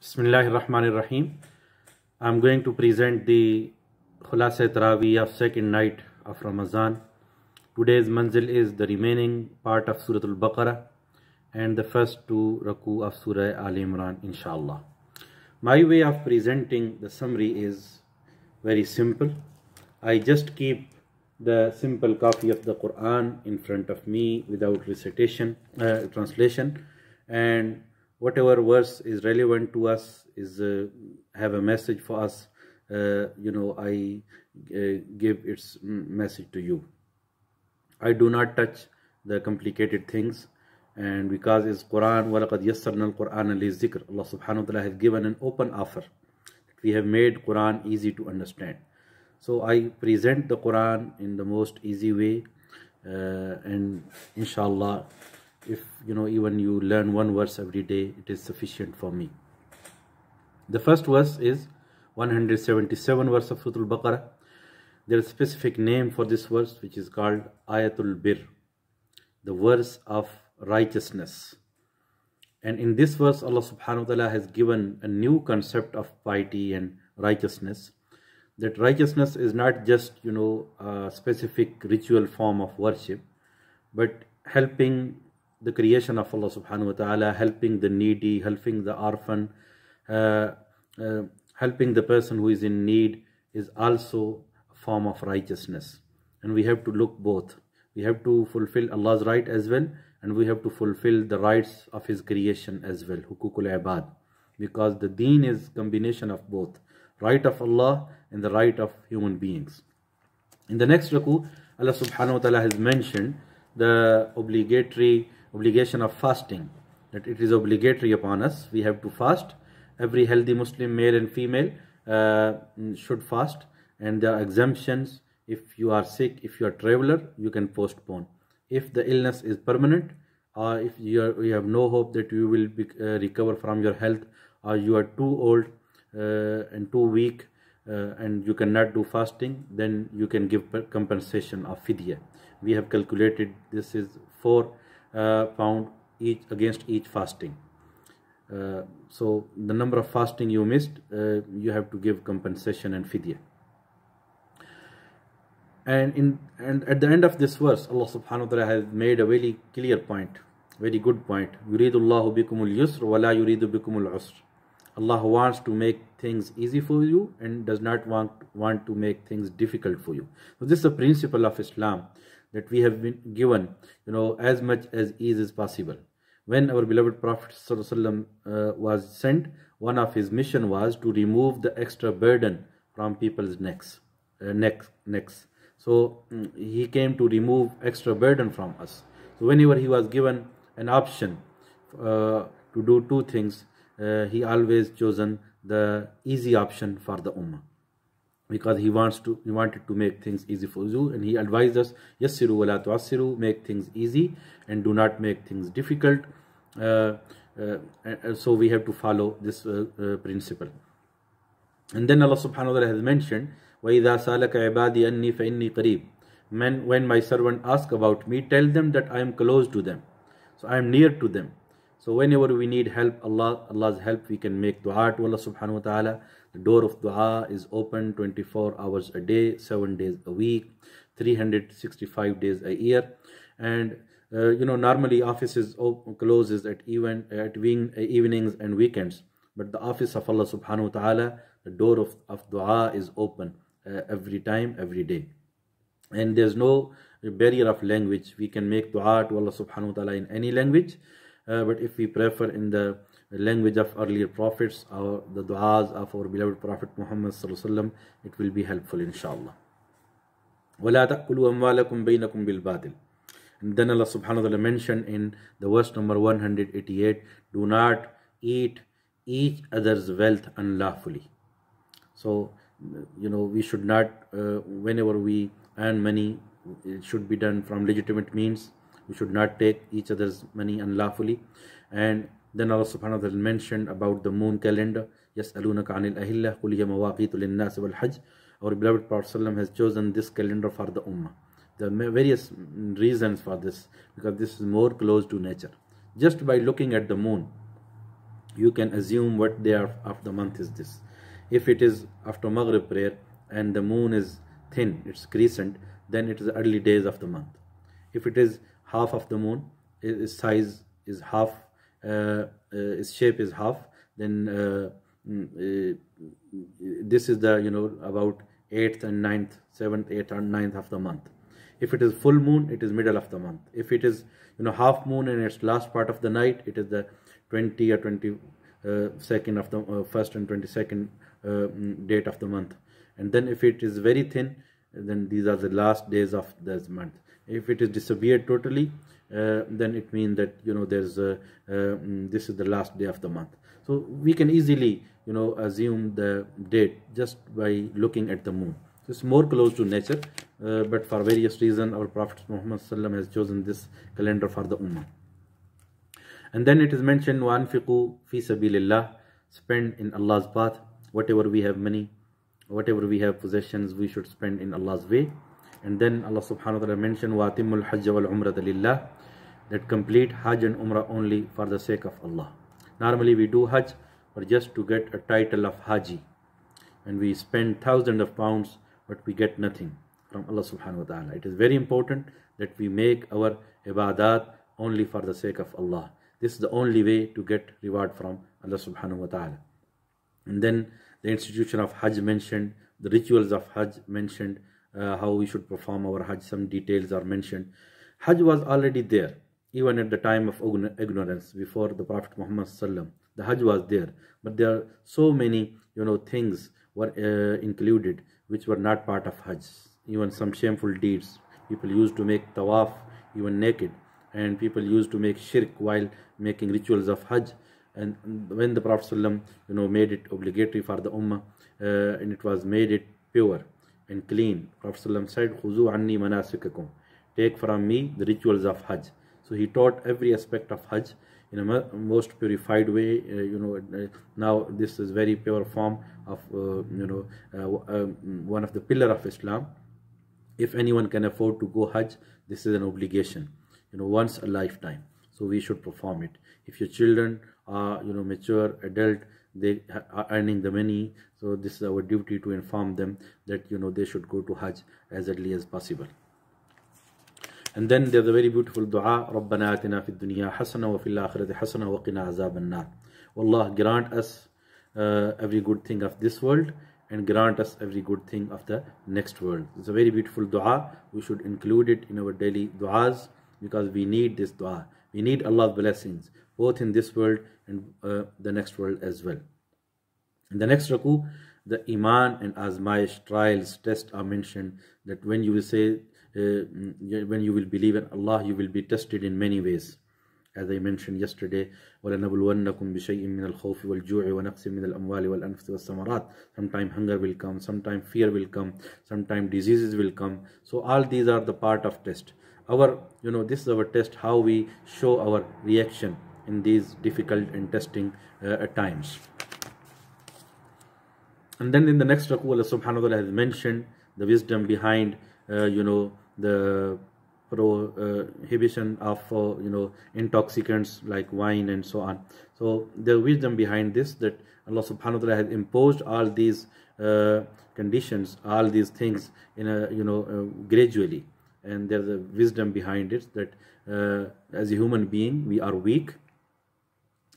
Bismillahirrahmanirrahim. I'm going to present the Khulaasa Taraweeh of second night of Ramadan. Today's manzil is the remaining part of Surah Al-Baqarah and the first two raku of Surah Al-Imran, inshallah. My way of presenting the summary is very simple. I just keep the simple copy of the Quran in front of me without recitation, translation, and whatever verse is relevant to us is have a message for us. I give its message to you. I do not touch the complicated things, and because it's Quran, وَلَقَدْ يَسَّرْنَا الْقُرْآنَ لِلذِّكْرِ, Allah subhanahu wa ta'ala has given an open offer. We have made Quran easy to understand. So I present the Quran in the most easy way, and inshallah, if even you learn one verse every day, it is sufficient for me. The first verse is 177 verse of Surah Al-Baqarah. There is a specific name for this verse, which is called Ayatul Bir, the verse of righteousness. And in this verse, Allah subhanahu wa ta'ala has given a new concept of piety and righteousness. That righteousness is not just a specific ritual form of worship, but helping the creation of Allah subhanahu wa ta'ala, helping the needy, helping the orphan, helping the person who is in need is also a form of righteousness. And we have to look both. We have to fulfill Allah's right as well, and we have to fulfill the rights of His creation as well, hukukul ibad, because the deen is combination of both, right of Allah and the right of human beings. In the next raku, Allah subhanahu wa ta'ala has mentioned the obligation of fasting, that it is obligatory upon us. We have to fast. Every healthy Muslim, male and female, should fast, and there are exemptions. If you are sick, if you are a traveler, you can postpone. If the illness is permanent, or if you have no hope that you will recover from your health, or you are too old and too weak and you cannot do fasting, then you can give compensation of fidya. We have calculated this is 4 pound each against each fasting. So the number of fasting you missed, you have to give compensation and fidya. And at the end of this verse, Allah subhanahu wa ta'ala has made a very clear point, very good point. Yuridullahu bikumul yusr wa la yuridu bikumul usr. Allah wants to make things easy for you and does not want to make things difficult for you. So this is the principle of Islam, that we have been given as much as ease as possible. When our beloved Prophet ﷺ was sent, one of his mission was to remove the extra burden from people's necks. So he came to remove extra burden from us. So whenever he was given an option to do two things, he always chosen the easy option for the ummah, because he wanted to make things easy for you, and he advised us, yassiru wa la tu'assiru, make things easy and do not make things difficult. So we have to follow this principle. And then Allah subhanahu wa ta'ala has mentioned, وَإِذَا سَأَلَكَ عِبَادِي أَنِّي فَإِنِّي قَرِيبٌ. When my servant ask about me, tell them that I am close to them. So I am near to them. So whenever we need help, Allah's help, we can make dua to Allah subhanahu wa ta'ala. The door of dua is open 24 hours a day, 7 days a week, 365 days a year. And normally offices closes at evenings and weekends, but the office of Allah subhanahu wa ta'ala, the door of dua is open every time, every day. And there's no barrier of language. We can make dua to Allah subhanahu wa ta'ala in any language, but if we prefer in the language of earlier prophets or the du'as of our beloved Prophet Muhammad sallallahu alaihi wasallam, it will be helpful, inshallah. وَلَا تَأْكُلُوا أَمْوَالَكُمْ بَيْنَكُمْ بِالْبَاطِلِ. And then Allah subhanahu wa ta'ala mentioned in the verse number 188, do not eat each other's wealth unlawfully. So we should not, whenever we earn money, it should be done from legitimate means. We should not take each other's money unlawfully. And then Allah subhanahu wa ta'ala mentioned about the moon calendar. يَسْأَلُونَكَ عَنِ الْأَهِلَّةِ قُلْ هِيَ مَوَاقِيتُ لِلنَّاسِ وَالْحَجِّ. Our beloved Prophet ﷺ has chosen this calendar for the ummah. There are various reasons for this, because this is more close to nature. Just by looking at the moon, you can assume what day of the month is this. If it is after Maghrib prayer and the moon is thin, it's crescent, then it is the early days of the month. If it is half of the moon, its size is half, its shape is half, then this is the, about 8th and 9th, 7th, 8th and 9th of the month. If it is full moon, it is middle of the month. If it is, half moon and its last part of the night, it is the 20 or 22nd of the first and 22nd date of the month. And then if it is very thin, then these are the last days of this month. If it is disappeared totally, then it means that there's this is the last day of the month. So we can easily assume the date just by looking at the moon. So it's more close to nature, but for various reasons our Prophet Muhammad ﷺ has chosen this calendar for the Ummah. And then it is mentioned, وَأَنْفِقُوا فِي سَبِيلِ اللَّهِ, spend in Allah's path. Whatever we have money, whatever we have possessions, we should spend in Allah's way. And then Allah subhanahu wa ta'ala mentioned, وَأَتِمُّ الْحَجَّ وَالْعُمْرَةَ لِلَّهِ, that complete Hajj and Umrah only for the sake of Allah. Normally we do Hajj or just to get a title of Haji, and we spend thousands of pounds but we get nothing from Allah subhanahu wa ta'ala. It is very important that we make our ibadat only for the sake of Allah. This is the only way to get reward from Allah subhanahu wa ta'ala. And then the institution of Hajj mentioned, the rituals of Hajj mentioned, how we should perform our Hajj, some details are mentioned. Hajj was already there, even at the time of ignorance, before the Prophet Muhammad ﷺ. The Hajj was there, but there are so many, things were included which were not part of Hajj. Even some shameful deeds. People used to make tawaf even naked, and people used to make shirk while making rituals of Hajj. And when the Prophet ﷺ, made it obligatory for the Ummah, and it was made it pure and clean, Prophet ﷺ said, "Khuzu anni manasikakum," take from me the rituals of Hajj. So he taught every aspect of Hajj in a most purified way. Now this is very pure form of one of the pillar of Islam. If anyone can afford to go Hajj, this is an obligation, once a lifetime. So we should perform it. If your children are mature adult, they are earning the money, so this is our duty to inform them that they should go to Hajj as early as possible. And then there's a very beautiful dua, رَبَّنَا آتِنَا فِي الدُّنْيَا حَسَنَةً وَفِي الْآخِرَةِ حَسَنَةً وَقِنَا عَذَابَ النَّارِ. Allah, grant us every good thing of this world and grant us every good thing of the next world. It's a very beautiful dua. We should include it in our daily duas because we need this dua. We need Allah's blessings both in this world and the next world as well. In the next raku, the iman and azmaish, trials, tests are mentioned, that when you will say, when you will believe in Allah, you will be tested in many ways. As I mentioned yesterday, وَلَنَبْلُوَنَّكُمْ بِشَيْءٍ مِّنَ الْخَوْفِ وَالْجُوعِ وَنَقْصٍ مِّنَ الْأَمْوَالِ وَالْأَنفُسِ وَالثَّمَرَاتِ. Sometime hunger will come, sometime fear will come, sometime diseases will come. So all these are the part of test. Our, this is our test, how we show our reaction in these difficult and testing times. And then in the next raku, Allah subhanahu wa ta'ala has mentioned the wisdom behind, the prohibition of, intoxicants like wine and so on. So the wisdom behind this, that Allah subhanahu wa ta'ala has imposed all these conditions, all these things in a, gradually. And there's a wisdom behind it, that as a human being, we are weak.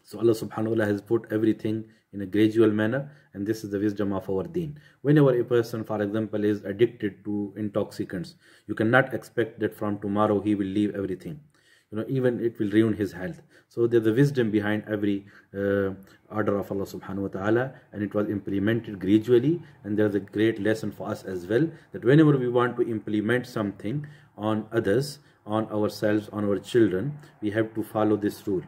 So Allah subhanahu wa ta'ala has put everything in a gradual manner, and this is the wisdom of our deen. Whenever a person, for example, is addicted to intoxicants, you cannot expect that from tomorrow he will leave everything. Even it will ruin his health. So there's a wisdom behind every order of Allah subhanahu wa ta'ala, and it was implemented gradually. And there's a great lesson for us as well, that whenever we want to implement something on others, on ourselves, on our children, we have to follow this rule.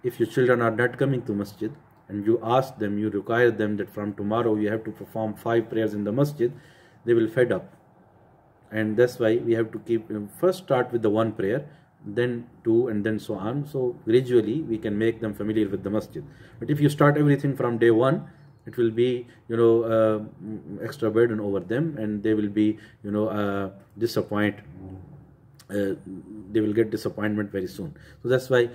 If your children are not coming to masjid, and you ask them, you require them that from tomorrow you have to perform 5 prayers in the masjid, they will fed up. And that's why we have to keep, first start with the 1 prayer, then 2, and then so on. So gradually we can make them familiar with the masjid. But if you start everything from day 1, it will be, extra burden over them, and they will be, disappointed they will get disappointment very soon. So that's why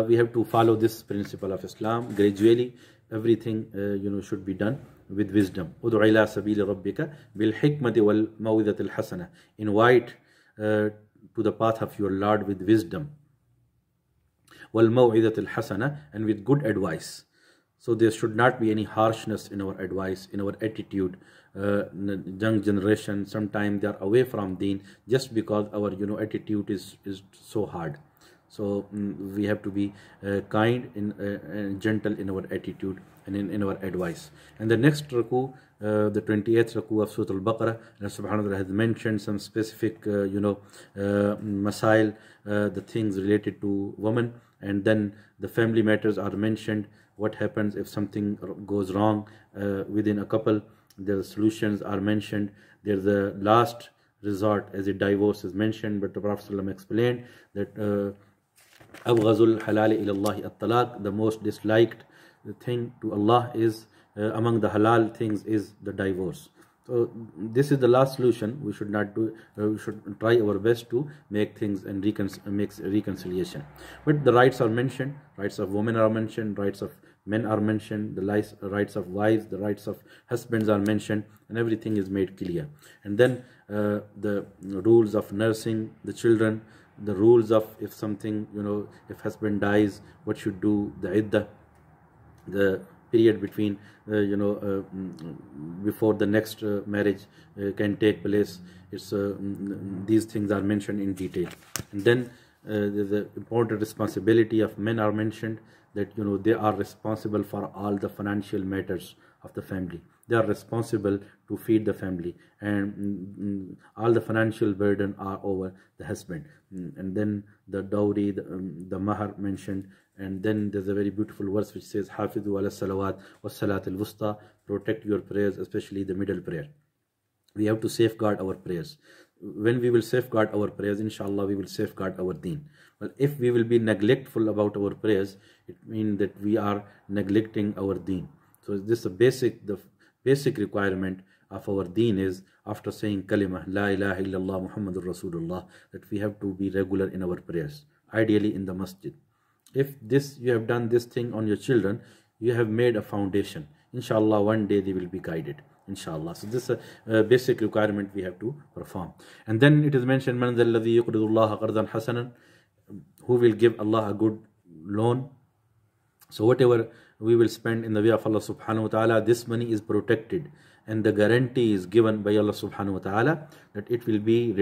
we have to follow this principle of Islam gradually. Everything should be done with wisdom. Ud'u ila sabili rabbika bil hikmati wal mawidati al hasana. Invite to the path of your Lord with wisdom. Wal mawidati al hasana, and with good advice. So there should not be any harshness in our advice, in our attitude. Young generation, sometimes they are away from deen just because our attitude is so hard. So we have to be kind and gentle in our attitude and in our advice. And the next raku, the 28th raku of Surah Al-Baqarah, Allah subhanahu wa ta'ala has mentioned some specific masail, the things related to women, and then the family matters are mentioned. What happens if something goes wrong within a couple? The solutions are mentioned. There's a last resort as a divorce is mentioned, but the Prophet ﷺ explained that Abghazul halal ilallahi at-talaq, the most disliked thing to Allah is among the halal things is the divorce. So this is the last solution. We should not do. We should try our best to make things and make reconciliation. But the rights are mentioned. Rights of women are mentioned. Rights of men are mentioned. The rights of wives, the rights of husbands are mentioned, and everything is made clear. And then the rules of nursing the children, the rules of if something if husband dies, what should do, the iddah, the period between before the next marriage can take place. It's these things are mentioned in detail. And then the important responsibility of men are mentioned, that they are responsible for all the financial matters of the family. They are responsible to feed the family, and all the financial burden are over the husband. And then the dowry, the mahar mentioned. And then there's a very beautiful verse which says, Hafidhu ala salawat wa salat al-wusta, protect your prayers, especially the middle prayer. We have to safeguard our prayers. When we will safeguard our prayers, inshallah, we will safeguard our deen. But if we will be neglectful about our prayers, it means that we are neglecting our deen. So this is the basic requirement of our deen is, after saying kalima, la ilaha illallah Muhammadur Rasulullah, that we have to be regular in our prayers, ideally in the masjid. If you have done this thing on your children, you have made a foundation. Inshallah, one day they will be guided. Inshallah. So this is a basic requirement we have to perform. And then it is mentioned, Man dhal ladhi yuqridu Allah qardan hasanan, who will give Allah a good loan. So whatever we will spend in the way of Allah subhanahu wa ta'ala, this money is protected, and the guarantee is given by Allah subhanahu wa ta'ala that it will be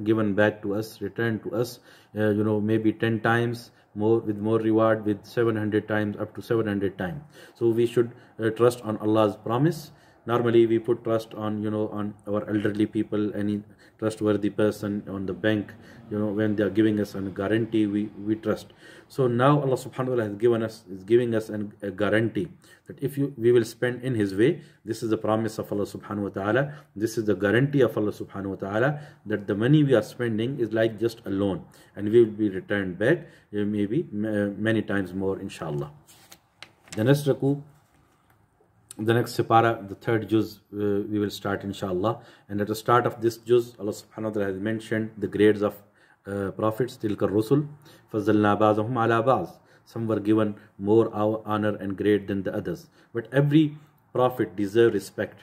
given back to us, returned to us, maybe 10 times more, with more reward, with 700 times, up to 700 times. So we should trust on Allah's promise. Normally we put trust on on our elderly people, any trustworthy person, on the bank, when they are giving us a guarantee, we trust. So now Allah subhanahu wa ta'ala is giving us a guarantee that if we will spend in His way, this is the promise of Allah subhanahu wa ta'ala, this is the guarantee of Allah subhanahu wa ta'ala, that the money we are spending is like just a loan, and we will be returned back maybe many times more, inshallah. The next raku, the next separa, the third juz, we will start inshallah. And at the start of this juz, Allah subhanahu wa ta'ala has mentioned the grades of prophets. Tilka rusul fazzalna ba'dahum ala ba'd. Some were given more honor and grade than the others, but every prophet deserves respect.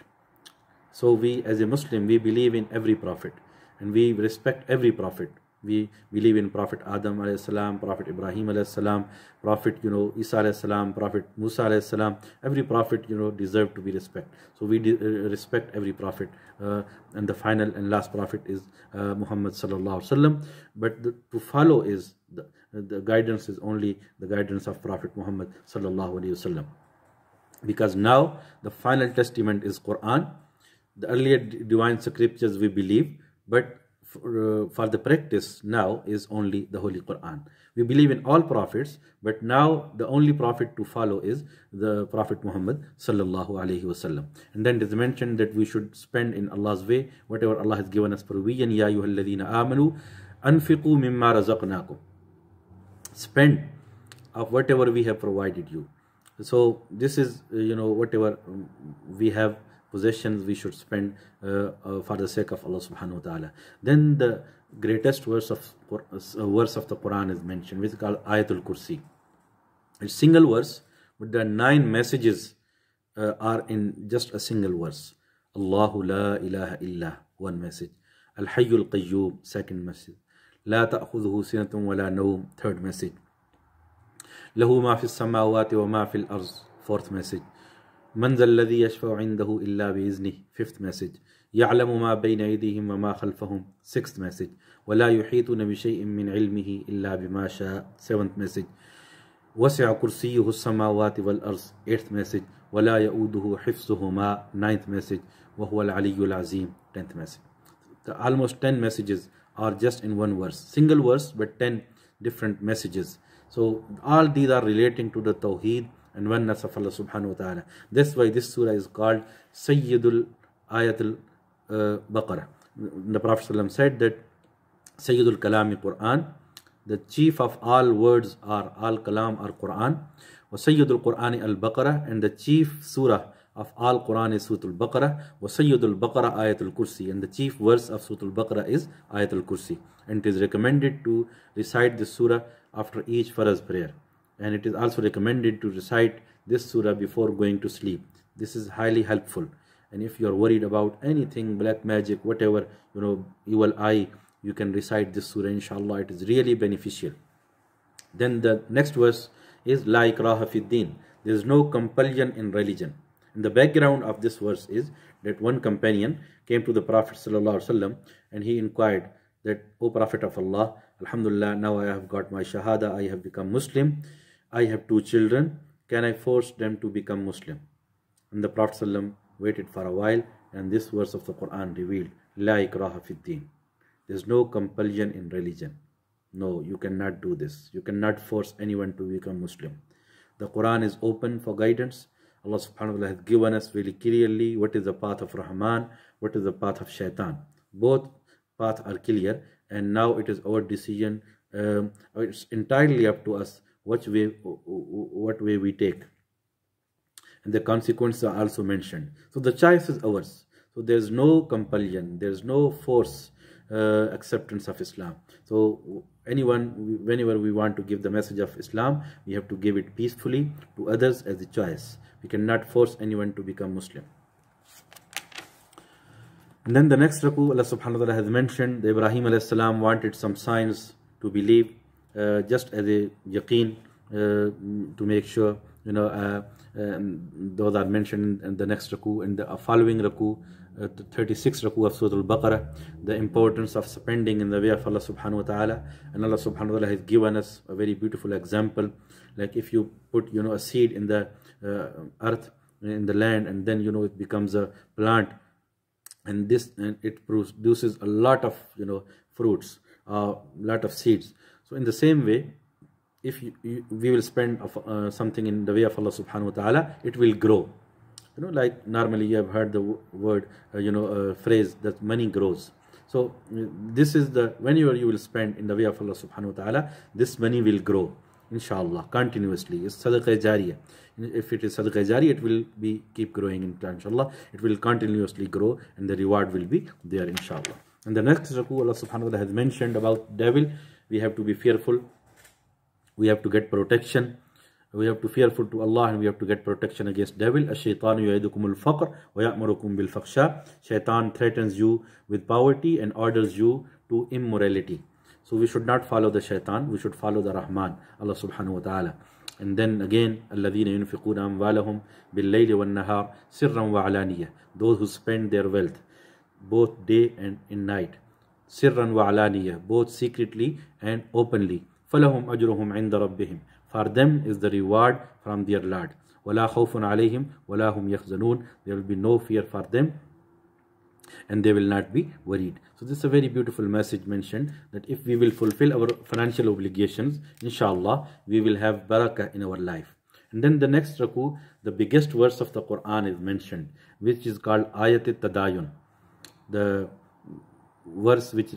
So we as a Muslim, we believe in every prophet and we respect every prophet. We believe in Prophet Adam alayhi salam, Prophet Ibrahim alayhi salam, Prophet Isa alayhi salam, Prophet Musa alayhi salam. Every prophet deserve to be respected. So we respect every prophet, and the final and last prophet is Muhammad sallallahu alaihi wasallam. But to follow is the guidance is only the guidance of Prophet Muhammad sallallahu alaihi wasallam, because now the final testament is Quran. The earlier divine scriptures we believe, but for the practice now is only the Holy Quran. We believe in all prophets, but now the only prophet to follow is the Prophet Muhammad sallallahu alaihi wasallam. And then it is mentioned that we should spend in Allah's way whatever Allah has given us provision. Ya ayyuhalladhina amanu anfiqu mimma razaqnakum. Spend of whatever we have provided you. So this is whatever we have possessions, we should spend for the sake of Allah subhanahu wa ta'ala. Then the greatest verse of the Quran is mentioned, which is called Ayatul Kursi. It's single verse, but the 9 messages are in just a single verse. Allahu la ilaha illa, one message. Al-Hayyul Qayyum, second message. La ta'khudhuhu sinatun wa la nawm, third message. Lahu ma fis samawati wa ma fil arz, fourth message. Man zal ladhi yashfa'u indahu illa bi iznih, fifth message. يعلم ما بين أيديهم وما خلفهم, sixth message. ولا يحيطون بشيء من علمه إلا بما شاء, seventh message. وسع كرسيه السماوات والأرض, eighth message. ولا يؤوده حفظهما, ninth message. وهو العلي العظيم, 10th message. Almost 10 messages are just in one verse, single verse, but 10 different messages. So all these are relating to the Tawheed and oneness of Allah subhanahu wa ta'ala. That's why this surah is called Sayyidul Ayatul Baqarah. The Prophet ﷺ said that Sayyidul Kalami Quran, the chief of all words are all kalam or Quran. Wa Sayyidul Qurani al-Baqarah, and the chief surah of all Quran is Surah Al-Baqarah. Wa Sayyidul Baqarah Ayatul Kursi, and the chief verse of Surah Al-Baqarah is Ayatul Kursi. And it is recommended to recite this surah after each Faraz prayer. And it is also recommended to recite this surah before going to sleep. This is highly helpful. And if you are worried about anything, black magic, whatever, evil eye, you can recite this surah, inshallah. It is really beneficial. Then the next verse is La ikraha fid din. There is no compulsion in religion. And the background of this verse is that one companion came to the Prophet ﷺ and he inquired that, O Prophet of Allah, Alhamdulillah, now I have got my Shahada, I have become Muslim, I have 2 children, can I force them to become Muslim? And the Prophet ﷺ waited for a while, and this verse of the Quran revealed, La ikraha fid din. There is no compulsion in religion. No, you cannot do this. You cannot force anyone to become Muslim. The Quran is open for guidance. Allah subhanahu wa ta'ala has given us very clearly what is the path of Rahman, what is the path of Shaitan. Both paths are clear, and now it is our decision. It's entirely up to us what way we take. And the consequences are also mentioned. So the choice is ours. So there is no compulsion, there is no force acceptance of Islam. So whenever we want to give the message of Islam, we have to give it peacefully to others as a choice. We cannot force anyone to become Muslim. And then the next raku, Allah subhanahu wa ta'ala has mentioned that Ibrahim alayhi salam wanted some signs to believe, just as a yaqeen, to make sure, those are mentioned in the next raku. In the following raku, the 36th raku of Surah Al-Baqarah, the importance of spending in the way of Allah subhanahu wa ta'ala. And Allah subhanahu wa ta'ala has given us a very beautiful example. Like if you put a seed in the earth, in the land, and then it becomes a plant, and it produces a lot of fruits, a lot of seeds. So in the same way, if we will spend something in the way of Allah subhanahu wa ta'ala, it will grow. Like normally you have heard the word, phrase that money grows. So this is whenever you will spend in the way of Allah subhanahu wa ta'ala, this money will grow, inshallah, continuously. It's sadaqah jariyah. If it is sadaqah jariyah, it will keep growing, inshallah. It will continuously grow, and the reward will be there, inshallah. And the next raku, Allah subhanahu wa ta'ala has mentioned about devil. We have to be fearful. We have to get protection. We have to fearful to Allah, and we have to get protection against devil. Ash-shaytanu ya'idukumul faqr wa ya'murukum bil fakhsha. Shaitan threatens you with poverty and orders you to immorality. So we should not follow the shaitan. We should follow the Rahman, Allah subhanahu wa ta'ala. And then again, الَّذِينَ يُنْفِقُونَ أَمْوَالَهُمْ بِاللَّيْلِ وَالنَّهَارِ سِرًّا وَعَلَانِيَةً. Those who spend their wealth both day and in night. سِرًّا وَعَلَانِيَةً, both secretly and openly. فَلَهُمْ أَجْرُهُمْ عِنْدَ رَبِّهِمْ. For them is the reward from their Lord. وَلَا خَوْفٌ عَلَيْهِمْ وَلَا هُمْ يَحْزَنُونَ. There will be no fear for them, and they will not be worried. So this is a very beautiful message mentioned, that if we will fulfill our financial obligations, inshallah, we will have barakah in our life. And then the next raku, the biggest verse of the Quran is mentioned, which is called Ayat al-Tadayun. The verse which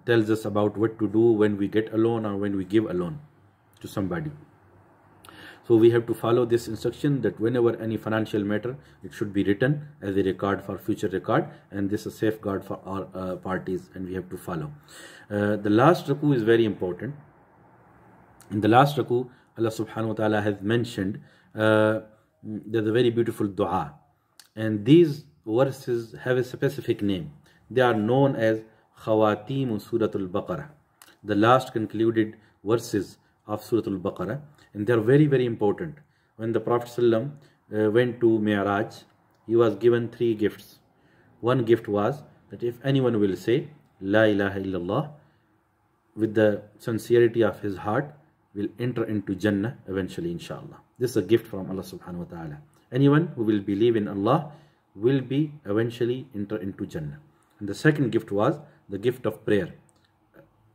tells us about what to do when we get a loan or when we give a loan to somebody. So we have to follow this instruction that whenever any financial matter, it should be written as a record for future record, and this is a safeguard for all parties, and we have to follow. The last ruku is very important. In the last ruku, Allah subhanahu wa ta'ala has mentioned there's a very beautiful dua, and these verses have a specific name. They are known as Khawatim Suratul Baqarah, the last concluded verses of Suratul Baqarah, and they are very, very important. When the Prophet ﷺ went to Mi'raj, he was given 3 gifts. One gift was that if anyone will say La ilaha illallah with the sincerity of his heart, will enter into Jannah eventually, inshallah. This is a gift from Allah subhanahu wa ta'ala. Anyone who will believe in Allah will be eventually enter into Jannah. And the second gift was the gift of prayer.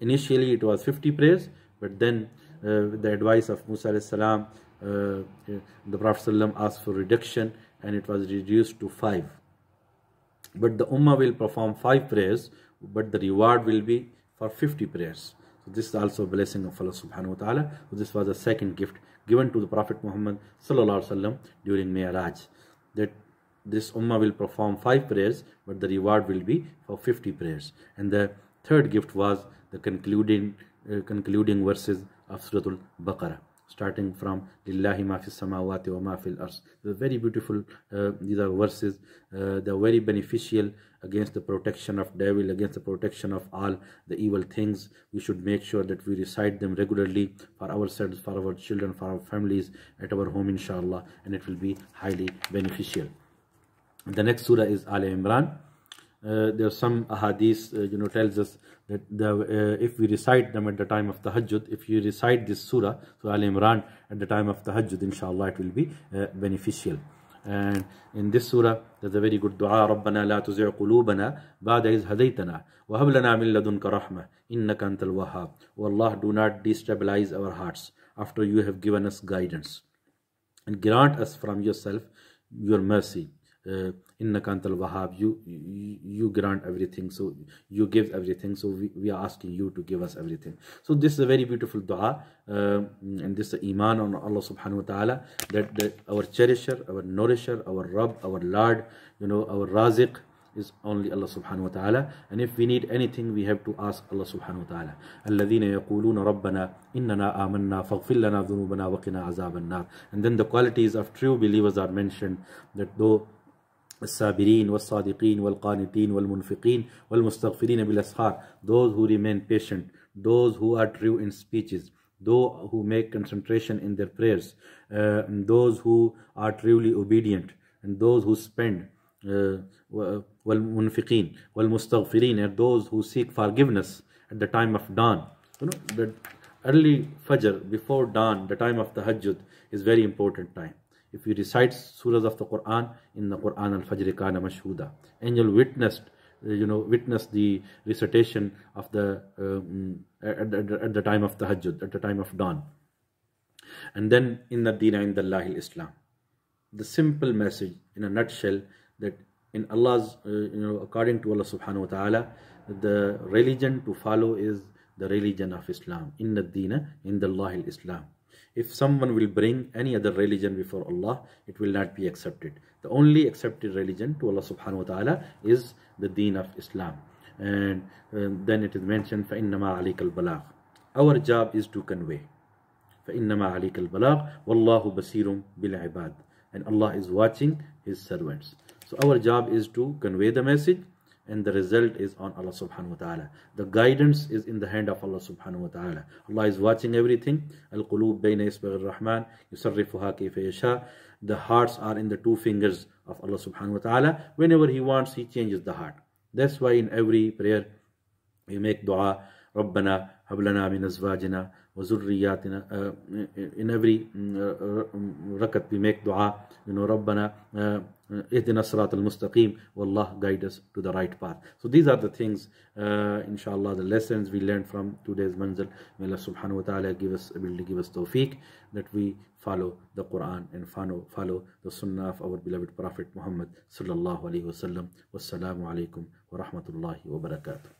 Initially it was 50 prayers, but then with the advice of Musa alayhi salam, the Prophet ﷺ asked for reduction, and it was reduced to 5. But the Ummah will perform 5 prayers, but the reward will be for 50 prayers. So this is also a blessing of Allah subhanahu wa ta'ala. So this was the second gift given to the Prophet Muhammad sallallahu alaihi wasallam during Mi'raj, that this Ummah will perform 5 prayers, but the reward will be for 50 prayers. And the third gift was the concluding verses of Suratul Baqarah, starting from Lillahi ma fis samawati wa ma fil ars. They're very beautiful. These are verses. They're very beneficial against the protection of devil, against the protection of all the evil things. We should make sure that we recite them regularly for ourselves, for our children, for our families, at our home, inshallah, and it will be highly beneficial. The next surah is Al Imran. There are some ahadith, tells us that if we recite them at the time of tahajjud, if you recite this surah, so Al Imran, at the time of tahajjud, inshallah, it will be beneficial. And in this surah, there's a very good dua. رَبَّنَا لَا تُزِعْ قُلُوبَنَا بَعْدَ إِذْ هَدَيْتَنَا وَهَبْ لَنَا مِن لَدُنْكَ رَحْمَةً إِنَّكَ أَنْتَ الْوَهَّابُ. O Allah, do not destabilize our hearts after you have given us guidance, and grant us from yourself your mercy. Innaka antal wahhab, you grant everything, so you give everything, so we are asking you to give us everything. So this is a very beautiful dua, and this is iman on Allah subhanahu wa ta'ala, that our cherisher, our nourisher, our Rabb, our Lord, our Raziq is only Allah subhanahu wa ta'ala. And if we need anything, we have to ask Allah subhanahu wa ta'ala. الَّذِينَ يَقُولُونَ رَبَّنَا إِنَّنَا آمَنَّا فَاغْفِرْ لَنَا ذُنُوبَنَا وَقِنَا عَذَابَ النَّارِ. And then the qualities of true believers are mentioned, that though الصابرين والصادقين والقانتين والمنفقين والمستغفرين بالأسحار, those who remain patient, those who are true in speeches, those who make concentration in their prayers, those who are truly obedient, and those who spend, والمنفقين والمستغفرين, and those who seek forgiveness at the time of dawn. The early Fajr, before dawn, the time of Tahajjud, is very important time. If you recite surahs of the Quran, in the Quran al-Fajr kana mashhuda, and you'll witness the recitation of the at the time of Tahajjud, at the time of dawn. And then inna dina indallahi al-Islam, the simple message in a nutshell, that in Allah's according to Allah subhanahu wa ta'ala, the religion to follow is the religion of Islam. Inna dina indallahi al-Islam. If someone will bring any other religion before Allah, it will not be accepted. The only accepted religion to Allah subhanahu wa ta'ala is the deen of Islam. And then it is mentioned, فَإِنَّمَا عَلَيْكَ الْبَلَاغُ. Our job is to convey. فَإِنَّمَا عَلَيْكَ الْبَلَاغُ وَاللَّهُ بَصِيرٌ بِالْعِبَادِ. And Allah is watching His servants. So our job is to convey the message, and the result is on Allah subhanahu wa ta'ala. The guidance is in the hand of Allah subhanahu wa ta'ala. Allah is watching everything. Al-qulub bayna isbaghi ar-Rahman yusarrifuha kayfa yasha. The hearts are in the 2 fingers of Allah subhanahu wa ta'ala. Whenever He wants, He changes the heart. That's why in every prayer we make dua, Rabbana hab lana min azwajina wa zurriyatina. In every rakat we make dua, Rabbana ihdina sirat al-mustaqim, wallah, guide us to the right path. So these are the things, inshallah, the lessons we learned from today's manzil. May Allah subhanahu wa ta'ala give us ability, give us tawfiq, that we follow the Quran and follow the sunnah of our beloved Prophet Muhammad sallallahu alaihi wasallam. Wassalamu alaikum wa rahmatullahi wa barakatuh.